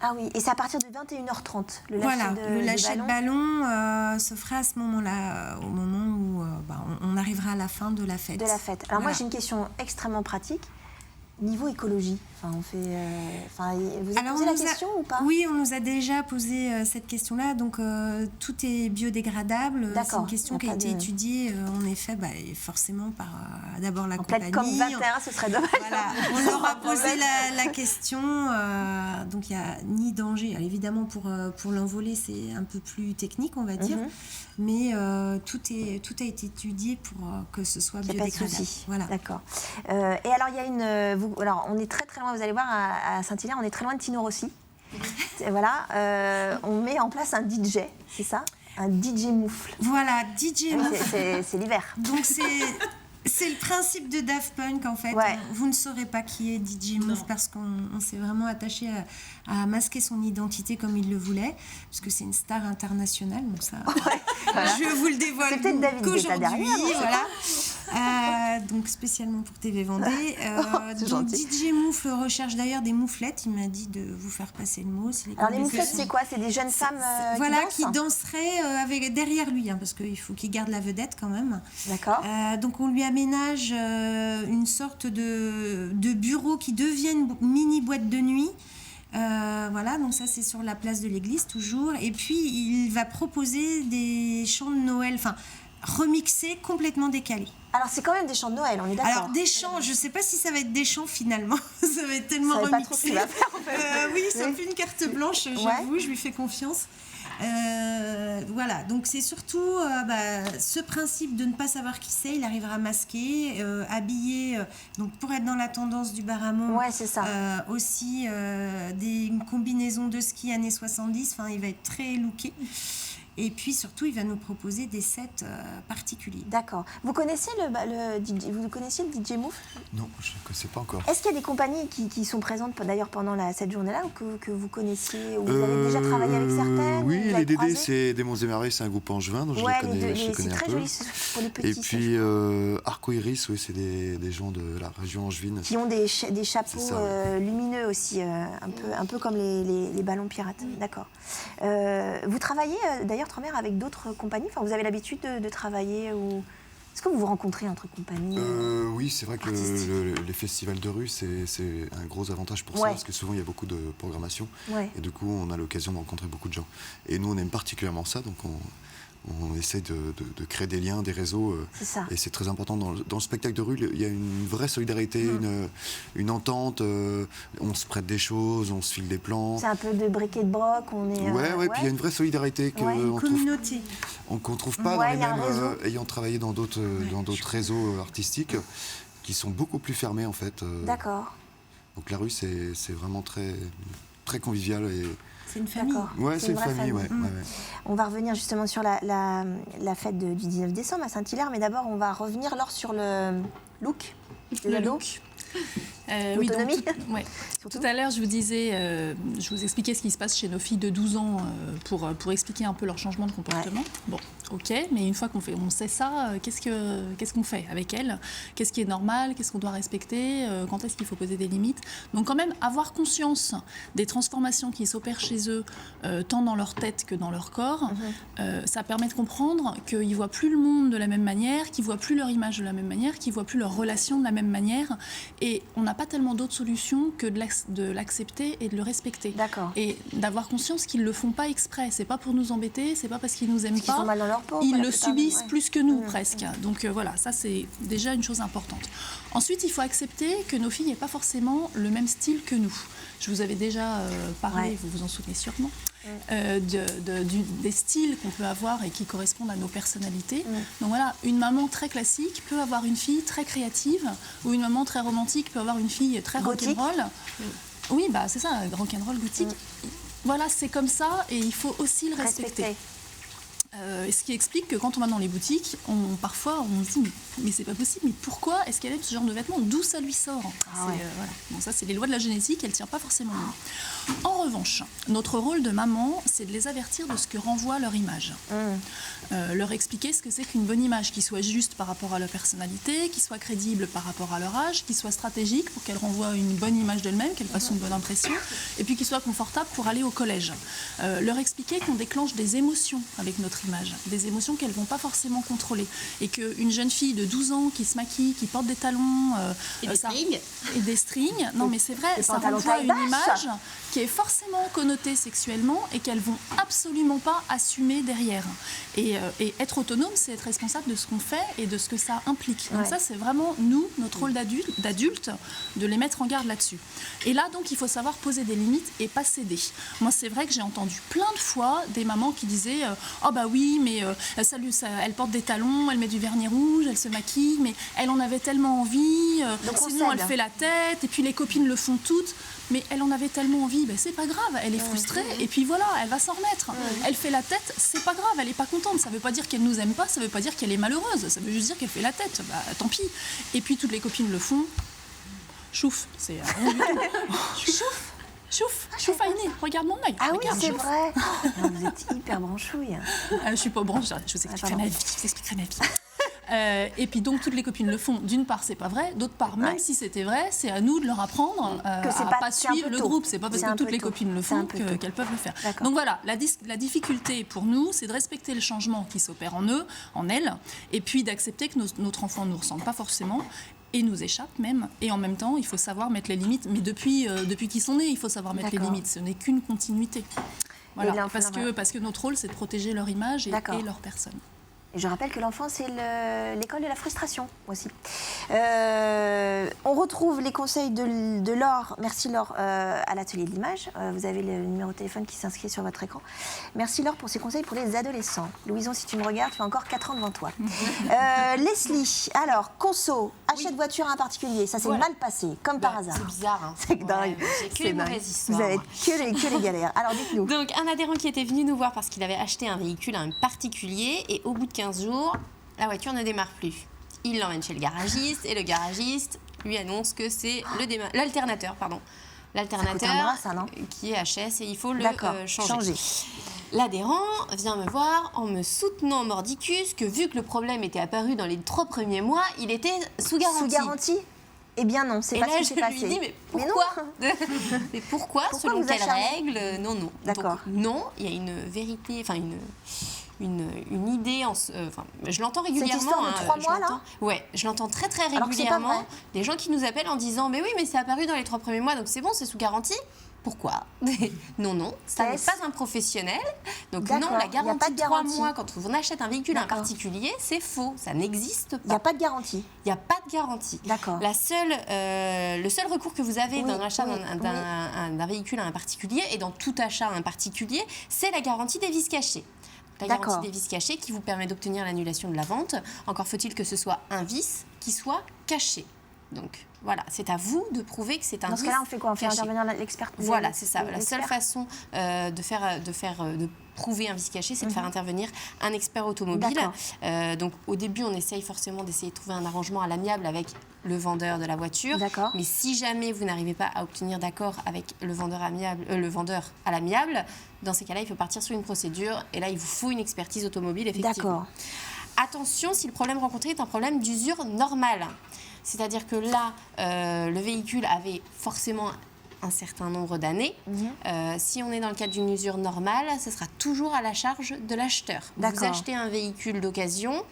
Ah oui, et c'est à partir de 21h30, le lâcher de ballon se fera à ce moment-là, au moment où on arrivera à la fin de la fête. Alors moi, j'ai une question extrêmement pratique. niveau écologie? Enfin, on fait, vous avez posé la question ou pas? Oui, on nous a déjà posé cette question-là. Donc, tout est biodégradable. C'est une question qui a été étudiée, en effet, forcément par d'abord la compagnie. Comme 21, ce serait dommage. Voilà, on leur a posé la question. Donc, il n'y a ni danger. Alors, évidemment, pour l'envoler, c'est un peu plus technique, on va dire. Mais tout a été étudié pour que ce soit biodégradable. Pas de souci. Voilà. D'accord. Et alors, il y a alors, on est très très loin, vous allez voir, à Saint-Hilaire, on est très loin de Tino Rossi. Voilà, on met en place un DJ, c'est ça? Un DJ moufle. Voilà, DJ moufle. C'est l'hiver. Donc, c'est le principe de Daft Punk, en fait. Ouais. Vous ne saurez pas qui est DJ Moufle parce qu'on s'est vraiment attaché à masquer son identité comme il le voulait, parce que c'est une star internationale. Donc ça, je vous le dévoile qu'aujourd'hui. Voilà. Donc spécialement pour TV Vendée. Donc DJ Moufle recherche d'ailleurs des mouflettes. Il m'a dit de vous faire passer le mot. Alors les mouflettes, c'est quoi? C'est des jeunes femmes qui danseraient derrière lui, parce qu'il faut qu'il garde la vedette quand même. D'accord. Donc on lui aménage une sorte de bureau qui devient une mini boîte de nuit. Voilà, donc ça c'est sur la place de l'église toujours. Et puis il va proposer des chants de Noël, remixés, complètement décalés. Alors c'est quand même des chants de Noël, on est d'accord? Alors des chants, je sais pas si ça va être des chants finalement, ça va être tellement remixé. Pas trop ce qu'il va faire, en fait. Oui, c'est un peu une carte blanche, j'avoue, je lui fais confiance. Voilà, donc c'est surtout ce principe de ne pas savoir qui c'est. Il arrivera masqué, habillé, donc pour être dans la tendance du Baramon. Ouais, c'est ça. Aussi des combinaisons de ski années 70. Enfin, il va être très looké. Et puis surtout, il va nous proposer des sets particuliers. D'accord. Vous connaissez le DJ Moufle? Non, je ne connaissais pas encore. Est-ce qu'il y a des compagnies qui sont présentes d'ailleurs pendant cette journée-là ou que vous connaissiez, ou vous avez déjà travaillé avec certaines? Oui, les DD, c'est Démons et Merveilles, c'est un groupe angevin, donc je les connais un peu. Joli pour les petits. Et puis Arcoiris, oui, c'est des gens de la région angevine. Qui ont des chapeaux lumineux aussi, un peu comme les ballons pirates. D'accord. Vous travaillez d'ailleurs, Tremère, avec d'autres compagnies? Enfin, vous avez l'habitude de travailler ou... Est-ce que vous vous rencontrez entre compagnies? Oui, c'est vrai que les festivals de rue, c'est un gros avantage pour ça, parce que souvent il y a beaucoup de programmation. Et du coup, on a l'occasion de rencontrer beaucoup de gens. Et nous, on aime particulièrement ça, donc on essaie de créer des liens, des réseaux. Et c'est très important. Dans le spectacle de rue, il y a une vraie solidarité, une entente. On se prête des choses, on se file des plans. C'est un peu de bric et de broc. Puis il y a une vraie solidarité une communauté. Qu'on ne trouve pas dans les mêmes, ayant travaillé dans d'autres réseaux artistiques qui sont beaucoup plus fermés en fait. D'accord. Donc la rue, c'est vraiment très, très convivial et... C'est une famille. Ouais, c'est une famille. Ouais. On va revenir justement sur la fête du 19 décembre à Saint-Hilaire, mais d'abord on va revenir sur le look. Le look. Oui, donc, tout à l'heure, je vous disais, je vous expliquais ce qui se passe chez nos filles de 12 ans pour expliquer un peu leur changement de comportement. Ouais. Bon, ok, mais une fois on sait ça, qu'est-ce qu'on fait avec elles? Qu'est-ce qui est normal? Qu'est-ce qu'on doit respecter? Quand est-ce qu'il faut poser des limites? Donc quand même, avoir conscience des transformations qui s'opèrent chez eux, tant dans leur tête que dans leur corps, ça permet de comprendre qu'ils ne voient plus le monde de la même manière, qu'ils ne voient plus leur image de la même manière, qu'ils ne voient plus leurs relations de la même manière. Et on n'a pas tellement d'autres solutions que de l'accepter et de le respecter. D'accord. Et d'avoir conscience qu'ils ne le font pas exprès. C'est pas pour nous embêter, c'est pas parce qu'ils nous aiment pas. Ils sont mal dans leur peau. Ils le subissent plus que nous, presque. Donc voilà, ça c'est déjà une chose importante. Ensuite, il faut accepter que nos filles n'aient pas forcément le même style que nous. Je vous avais déjà parlé, vous vous en souvenez sûrement, des styles qu'on peut avoir et qui correspondent à nos personnalités. Donc voilà, une maman très classique peut avoir une fille très créative, ou une maman très romantique peut avoir une fille très rock'n'roll. Oui, c'est ça, rock'n'roll, gothique. Voilà, c'est comme ça et il faut aussi le respecter. Ce qui explique que quand on va dans les boutiques, parfois on se dit mais c'est pas possible, mais pourquoi est-ce qu'elle aime ce genre de vêtements? D'où ça lui sort? Voilà. Bon, ça c'est les lois de la génétique, elle ne tient pas forcément mieux. En revanche, notre rôle de maman, c'est de les avertir de ce que renvoie leur image. Leur expliquer ce que c'est qu'une bonne image, qui soit juste par rapport à leur personnalité, qui soit crédible par rapport à leur âge, qui soit stratégique pour qu'elles renvoient une bonne image d'elles-mêmes, qu'elles fassent une bonne impression, et puis qui soit confortable pour aller au collège. Leur expliquer qu'on déclenche des émotions avec notre notre image, des émotions qu'elles ne vont pas forcément contrôler. Et qu'une jeune fille de 12 ans qui se maquille, qui porte des talons... et des strings. Non, mais c'est vrai, ça renvoie une image qui est forcément connotée sexuellement et qu'elles ne vont absolument pas assumer derrière. Et être autonome, c'est être responsable de ce qu'on fait et de ce que ça implique. Donc ça, c'est vraiment nous, notre rôle d'adulte, de les mettre en garde là-dessus. Et là, donc, il faut savoir poser des limites et pas céder. Moi, c'est vrai que j'ai entendu plein de fois des mamans qui disaient « Oh bah oui, mais elle porte des talons, elle met du vernis rouge, elle se maquille, mais elle en avait tellement envie, sinon elle fait la tête, et puis les copines le font toutes. » Mais elle en avait tellement envie, ben c'est pas grave, elle est frustrée, et puis voilà, elle va s'en remettre. Elle fait la tête, c'est pas grave, elle est pas contente. Ça veut pas dire qu'elle nous aime pas, ça veut pas dire qu'elle est malheureuse, ça veut juste dire qu'elle fait la tête. Bah tant pis. Et puis toutes les copines le font. Chouf, c'est rien du tout. Chouf, Ainé, regarde mon œil. Ah oui, c'est vrai. Non, vous êtes hyper branchouille. Je suis pas branche, je vous expliquerai ma vie. Et puis donc toutes les copines le font. D'une part, c'est pas vrai. D'autre part, même si c'était vrai, c'est à nous de leur apprendre à pas suivre le groupe. C'est pas parce que toutes les copines le font qu'elles peuvent le faire. Donc voilà, la difficulté pour nous, c'est de respecter le changement qui s'opère en eux, en elles, et puis d'accepter que notre enfant ne nous ressemble pas forcément et nous échappe même. Et en même temps, il faut savoir mettre les limites. Mais depuis qu'ils sont nés, il faut savoir mettre les limites. Ce n'est qu'une continuité. Voilà, parce que notre rôle, c'est de protéger leur image et leur personne. Et je rappelle que l'enfant, c'est l'école de la frustration aussi. On retrouve les conseils de Laure, merci Laure, à l'atelier de l'image. Vous avez le numéro de téléphone qui s'inscrit sur votre écran. Merci Laure pour ces conseils pour les adolescents. Louison, si tu me regardes, tu as encore 4 ans devant toi. Leslie, alors, conso, achat de voiture à un particulier, ça s'est mal passé, comme par hasard. C'est bizarre. Hein. C'est dingue. C'est que les mauvaises histoires. Vous avez que les galères. Alors dites-nous. Donc, un adhérent qui était venu nous voir parce qu'il avait acheté un véhicule à un particulier et au bout de 15 jours, la voiture ne démarre plus. Il l'emmène chez le garagiste et le garagiste lui annonce que c'est l'alternateur. L'alternateur qui est HS et il faut le changer. L'adhérent vient me voir en me soutenant mordicus que vu que le problème était apparu dans les 3 premiers mois, il était sous garantie. Sous garantie ? Eh bien non, c'est pas ce qui s'est passé. Et là, je lui dis, mais pourquoi ? Mais pourquoi selon quelles règles ? Non. D'accord. Donc, non, il y a une vérité, enfin une idée, je l'entends régulièrement. Cette histoire de 3 mois, là ? Ouais, je l'entends très régulièrement. Des gens qui nous appellent en disant, mais oui, mais c'est apparu dans les 3 premiers mois, donc c'est bon, c'est sous garantie. Pourquoi ? Non, ça n'est pas un professionnel. Donc non, la garantie de 3 mois, quand on achète un véhicule à un particulier, c'est faux, ça n'existe pas. Il n'y a pas de garantie. Il n'y a pas de garantie. D'accord. Le seul recours que vous avez dans l'achat d'un véhicule à un particulier, et dans tout achat à un particulier, c'est la garantie des vices cachés. La garantie des vices cachés qui vous permet d'obtenir l'annulation de la vente. Encore faut-il que ce soit un vice qui soit caché. Donc voilà, c'est à vous de prouver que c'est un vice. Dans ce cas-là, on fait quoi ? On fait intervenir l'expert. Voilà, c'est ça. La seule façon de prouver un vice caché, c'est de faire intervenir un expert automobile. Donc au début, on essaye forcément d'essayer de trouver un arrangement à l'amiable avec le vendeur de la voiture. Mais si jamais vous n'arrivez pas à obtenir d'accord avec le vendeur à l'amiable, dans ces cas-là, il faut partir sur une procédure. Et là, il vous faut une expertise automobile, effectivement. Attention, si le problème rencontré est un problème d'usure normale. C'est-à-dire que là, le véhicule avait forcément un certain nombre d'années. Si on est dans le cadre d'une usure normale, ce sera toujours à la charge de l'acheteur. Vous achetez un véhicule d'occasion,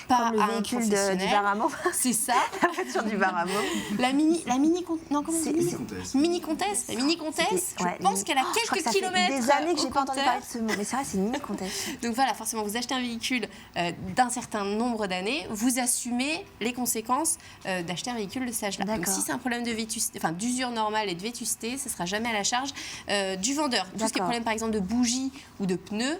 pas comme le véhicule du Baramo. C'est ça. La voiture du Baramo. La mini comtesse. Je pense qu'elle a quelques kilomètres. Des années que j'ai pas entendu parler de ce mot, mais c'est vrai, c'est une mini comtesse. Donc voilà, forcément, vous achetez un véhicule d'un certain nombre d'années, vous assumez les conséquences d'acheter un véhicule de cet âge-là. Donc si c'est un problème de d'usure normale et de vétusté, ce sera jamais à la charge du vendeur. Tout ce qui est problème, par exemple, de bougies ou de pneus,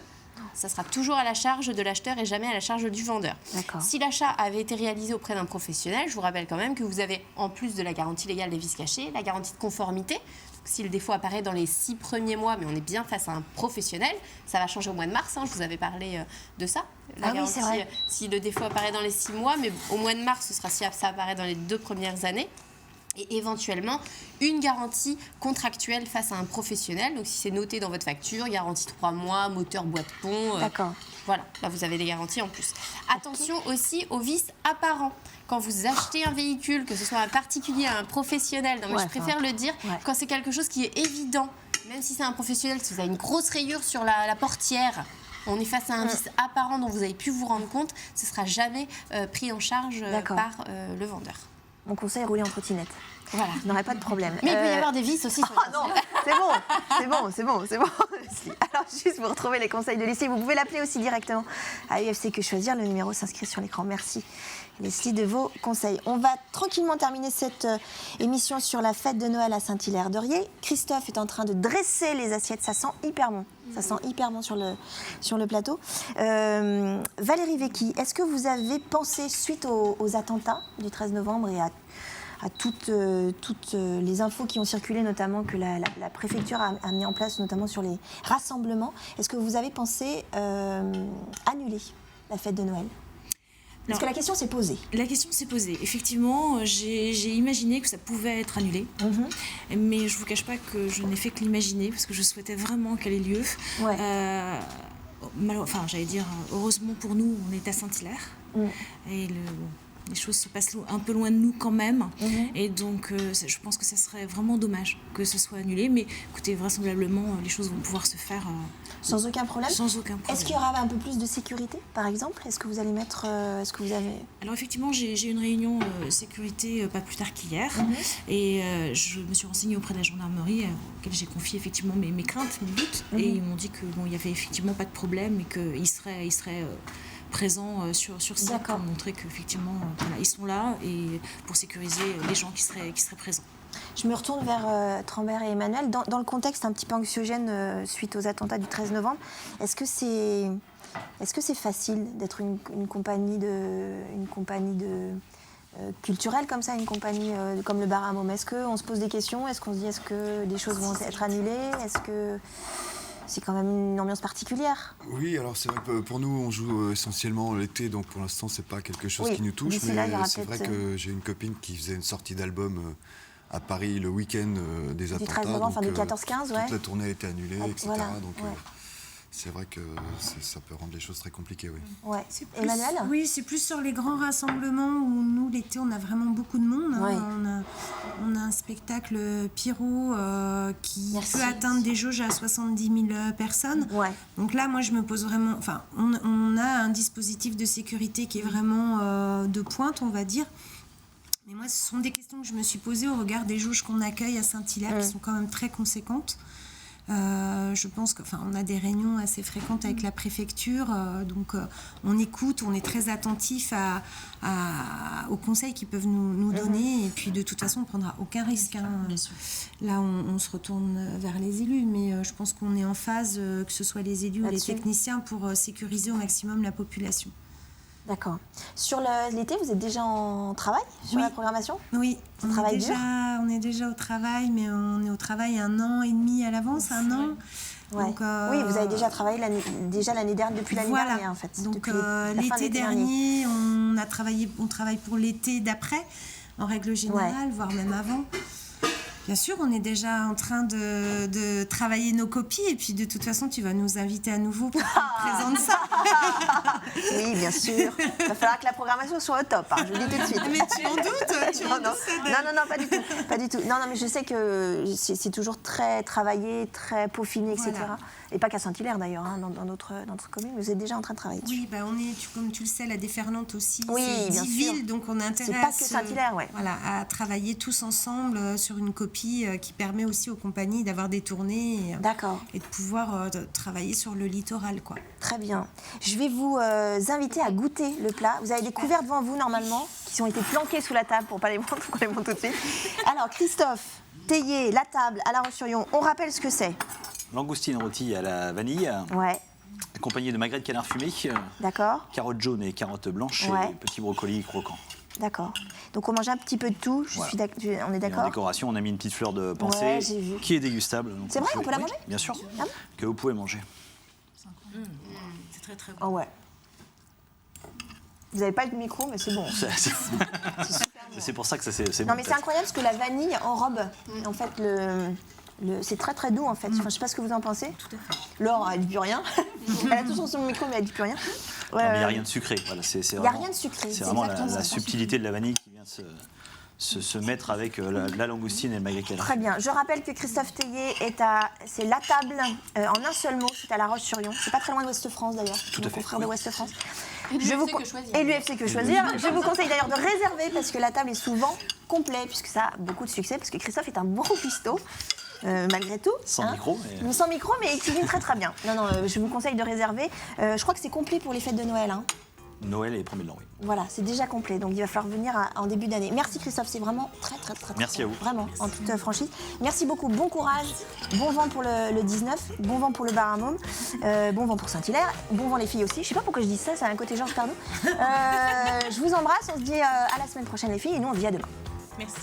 ça sera toujours à la charge de l'acheteur et jamais à la charge du vendeur. Si l'achat avait été réalisé auprès d'un professionnel, je vous rappelle quand même que vous avez, en plus de la garantie légale des vices cachés, la garantie de conformité. Si le défaut apparaît dans les 6 premiers mois, mais on est bien face à un professionnel, ça va changer au mois de mars, je vous avais parlé de ça. La garantie, si le défaut apparaît dans les 6 mois, mais au mois de mars, ce sera si ça apparaît dans les 2 premières années. Et éventuellement, une garantie contractuelle face à un professionnel. Donc, si c'est noté dans votre facture, garantie 3 mois, moteur, boîte pont. Voilà, là, vous avez des garanties en plus. Attention aussi aux vices apparents. Quand vous achetez un véhicule, que ce soit un particulier, un professionnel, je préfère le dire, quand c'est quelque chose qui est évident, même si c'est un professionnel, si vous avez une grosse rayure sur la portière, on est face à un vice apparent dont vous avez pu vous rendre compte, ce ne sera jamais pris en charge par le vendeur. Mon conseil, rouler en trottinette. Voilà, je n'aurai pas de problème. Mais il peut y avoir des vices aussi. Non, c'est bon. Alors, juste pour retrouver les conseils de Leslie, vous pouvez l'appeler aussi directement à UFC Que Choisir. Le numéro s'inscrit sur l'écran. Merci, Leslie, de vos conseils. On va tranquillement terminer cette émission sur la fête de Noël à Saint-Hilaire-de-Riez. Christophe est en train de dresser les assiettes. Ça sent hyper bon. Ça sent hyper bon sur le plateau. Valérie Vecchi, est-ce que vous avez pensé, suite aux attentats du 13 novembre et à toutes les infos qui ont circulé, notamment que la préfecture a mis en place, notamment sur les rassemblements, est-ce que vous avez pensé annuler la fête de Noël ? Parce que la question s'est posée. La question s'est posée. Effectivement, j'ai imaginé que ça pouvait être annulé. Mais je ne vous cache pas que je n'ai fait que l'imaginer, parce que je souhaitais vraiment qu'elle ait lieu. Ouais. J'allais dire, heureusement pour nous, on est à Saint-Hilaire. Et les choses se passent un peu loin de nous quand même. Et donc, je pense que ça serait vraiment dommage que ce soit annulé. Mais écoutez, vraisemblablement, les choses vont pouvoir se faire... sans aucun problème. Sans aucun problème. Est-ce qu'il y aura un peu plus de sécurité, par exemple ? Est-ce que vous allez mettre... Alors effectivement, j'ai eu une réunion sécurité pas plus tard qu'hier. Et je me suis renseignée auprès de la gendarmerie, auquel j'ai confié effectivement mes craintes, mes doutes. Et ils m'ont dit qu'il n'y avait effectivement pas de problème et qu'ils seraient présents sur site pour montrer qu'effectivement ils sont là et pour sécuriser les gens qui seraient présents. Je me retourne vers Trambert et Emmanuel. Dans le contexte un petit peu anxiogène suite aux attentats du 13 novembre, est-ce que c'est facile d'être une compagnie culturelle comme ça, une compagnie comme le Bar à Môme ? Est-ce qu'on se pose des questions ? Est-ce qu'on se dit est-ce que des choses vont être annulées ? Est-ce que c'est quand même une ambiance particulière ? Oui, alors c'est vrai que pour nous, on joue essentiellement l'été, donc pour l'instant, c'est pas quelque chose qui nous touche. Mais c'est vrai que j'ai une copine qui faisait une sortie d'album à Paris le week-end des attentats. Du 13 novembre, enfin du 14-15, toute la tournée a été annulée, etc. Voilà, donc c'est vrai que ça peut rendre les choses très compliquées, oui. Ouais. Emmanuel ? Oui, c'est plus sur les grands rassemblements où nous, l'été, on a vraiment beaucoup de monde. On a un spectacle pyro qui peut atteindre des jauges à 70 000 personnes. Ouais. Donc là, moi, je me pose vraiment... Enfin, on a un dispositif de sécurité qui est vraiment de pointe, on va dire. Mais moi, ce sont des questions que je me suis posées au regard des jauges qu'on accueille à Saint-Hilaire, qui sont quand même très conséquentes. Je pense qu'on a des réunions assez fréquentes avec la préfecture, donc on écoute, on est très attentif aux conseils qu'ils peuvent nous donner, et puis de toute façon on ne prendra aucun risque. Là on se retourne vers les élus, mais je pense qu'on est en phase, que ce soit les élus ou les techniciens, pour sécuriser au maximum la population. D'accord. Sur l'été, vous êtes déjà en travail sur la programmation ? Oui, on est déjà au travail, mais on est au travail 1 an et demi à l'avance, 1 an. Ouais. Donc, oui, vous avez déjà travaillé l'année dernière, depuis l'année dernière en fait. Donc l'été dernier, on travaille pour l'été d'après, en règle générale, voire même avant. Bien sûr, on est déjà en train de travailler nos copies, et puis de toute façon, tu vas nous inviter à nouveau pour qu'on te présente ça. Oui, bien sûr. Il va falloir que la programmation soit au top, je vous le dis tout de suite. Mais tu en doutes Non, pas du tout. Non, mais je sais que c'est toujours très travaillé, très peaufiné, etc. Voilà. Et pas qu'à Saint-Hilaire d'ailleurs, dans notre commune, vous êtes déjà en train de travailler dessus. Oui, on est, comme tu le sais, la déferlante aussi. Oui, c'est bien 10 sûr. villes, donc on a intérêt c'est pas que Saint-Hilaire, à travailler tous ensemble sur une copie qui permet aussi aux compagnies d'avoir des tournées et de pouvoir travailler sur le littoral, quoi. Très bien. Je vais vous inviter à goûter le plat. Vous avez des couverts devant vous normalement qui ont été planqués sous la table pour pas les monter, qu'on les monte tout de suite. Alors Christophe, Théier, la table à La Roche-sur-Yon, on rappelle ce que c'est. Langoustine rôtie à la vanille. Ouais. Accompagnée de magret de canard fumé. D'accord. Carottes jaunes et carottes blanches et petits brocolis croquants. D'accord. Donc on mange un petit peu de tout. On est d'accord. En décoration, on a mis une petite fleur de pensée qui est dégustable. C'est vrai, on peut la manger ? Bien sûr. Que vous pouvez manger. C'est très très bon. Oh ouais. Vous n'avez pas le micro, mais c'est bon. C'est super bon. C'est pour ça que c'est bon. Non, mais c'est incroyable parce que la vanille enrobe. En fait, c'est très très doux en fait. Enfin, je ne sais pas ce que vous en pensez. Tout à fait. Laure, elle ne dit plus rien. Elle a toujours son micro, mais elle ne dit plus rien. Non, mais il n'y a rien de sucré. Voilà, il n'y a rien de sucré. C'est vraiment la subtilité de la vanille qui vient se mettre avec la langoustine et le magret canaille. Très bien. Je rappelle que Christophe Théier c'est la table en un seul mot, c'est à La Roche-sur-Yon. C'est pas très loin de Ouest-France d'ailleurs. Tout à fait. Confrère de Ouest-France. Et l'UFC Que Choisir. Et l'UFC Que Choisir. Je vous conseille d'ailleurs de réserver parce que la table est souvent complète puisque ça a beaucoup de succès parce que Christophe est un bon cuistot. Malgré tout. Sans micro. Mais... Sans micro, mais il cuisine très très bien. Non, je vous conseille de réserver. Je crois que c'est complet pour les fêtes de Noël. Hein. Noël et 1er de l'an, oui. Voilà, c'est déjà complet, donc il va falloir venir en début d'année. Merci Christophe, c'est vraiment très Merci à vous. Vraiment, en toute franchise. Merci beaucoup, bon courage, bon vent pour le 19, bon vent pour le bar à môme, bon vent pour Saint-Hilaire, bon vent les filles aussi. Je sais pas pourquoi je dis ça, ça a un côté Georges Pardot. Je vous embrasse, on se dit à la semaine prochaine les filles, et nous on se dit à demain. Merci.